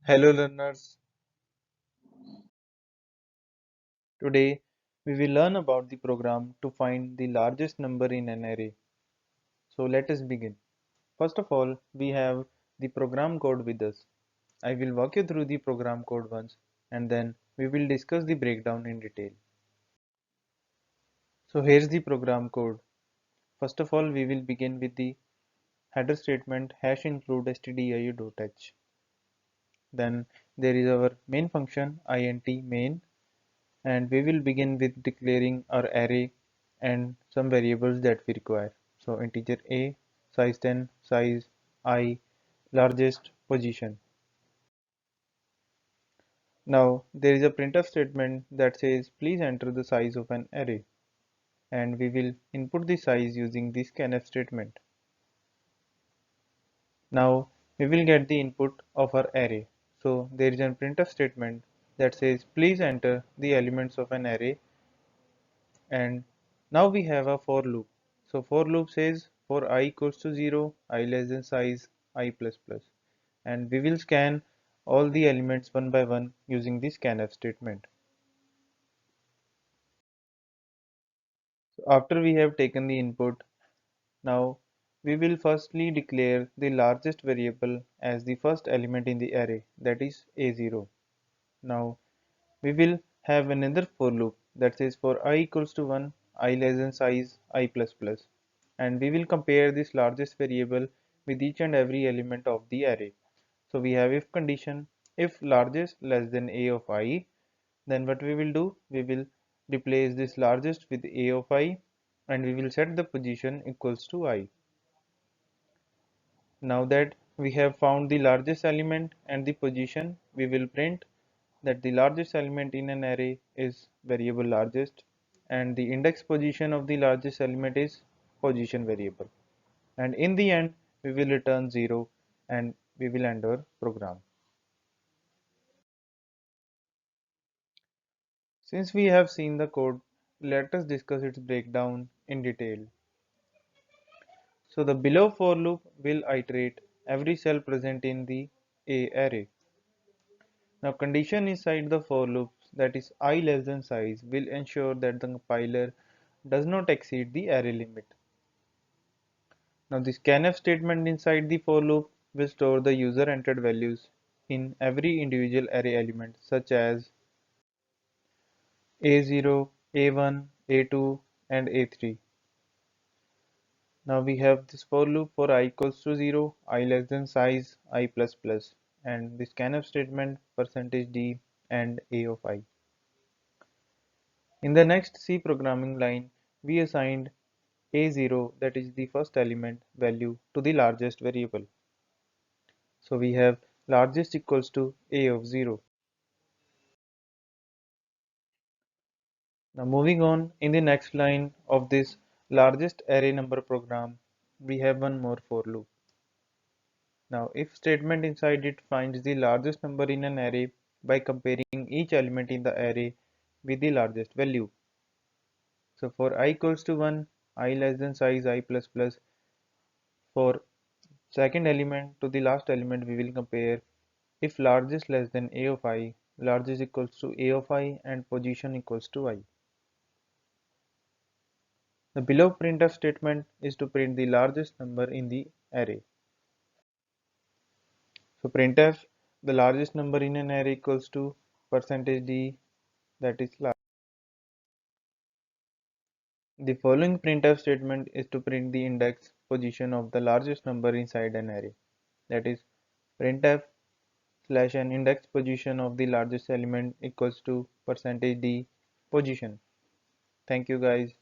Hello learners, today we will learn about the program to find the largest number in an array. So let us begin. First of all, we have the program code with us. I will walk you through the program code once and then we will discuss the breakdown in detail. So here's the program code. First of all, we will begin with the header statement hash include stdio.h. Then there is our main function int main, and we will begin with declaring our array and some variables that we require. So integer a, size 10, size I, largest, position. Now there is a printf statement that says please enter the size of an array, and we will input the size using this scanf statement. Now we will get the input of our array. So there is a printf statement that says please enter the elements of an array, and now we have a for loop. So for loop says for I equals to 0, I less than size I plus plus, and we will scan all the elements one by one using the scanf statement. So after we have taken the input, now we will firstly declare the largest variable as the first element in the array, that is a0. Now we will have another for loop that says for I equals to 1, I less than size I plus plus, and we will compare this largest variable with each and every element of the array. So we have if condition, if largest less than a of I, then what we will do, we will replace this largest with a of I, and we will set the position equals to I. Now that we have found the largest element and the position, we will print that the largest element in an array is variable largest, and the index position of the largest element is position variable, and in the end we will return 0 and we will end our program. Since we have seen the code, let us discuss its breakdown in detail. So the below for loop will iterate every cell present in the A array. Now condition inside the for loop, that is I less than size, will ensure that the compiler does not exceed the array limit. Now the scanf statement inside the for loop will store the user entered values in every individual array element, such as A0, A1, A2 and A3. Now we have this for loop for I equals to 0, I less than size I plus plus, and the scanf statement percentage %d and A of I. In the next C programming line, we assigned A0, that is the first element value, to the largest variable. So we have largest equals to A of 0. Now moving on, in the next line of this largest array number program, we have one more for loop. Now if statement inside it finds the largest number in an array by comparing each element in the array with the largest value. So for I equals to 1, I less than size I plus plus, for second element to the last element we will compare if largest less than A of I, largest equals to A of I and position equals to I. The below printf statement is to print the largest number in the array. So printf the largest number in an array equals to percentage %d, that is large. The following printf statement is to print the index position of the largest number inside an array, that is printf slash an index position of the largest element equals to percentage %d position. Thank you guys.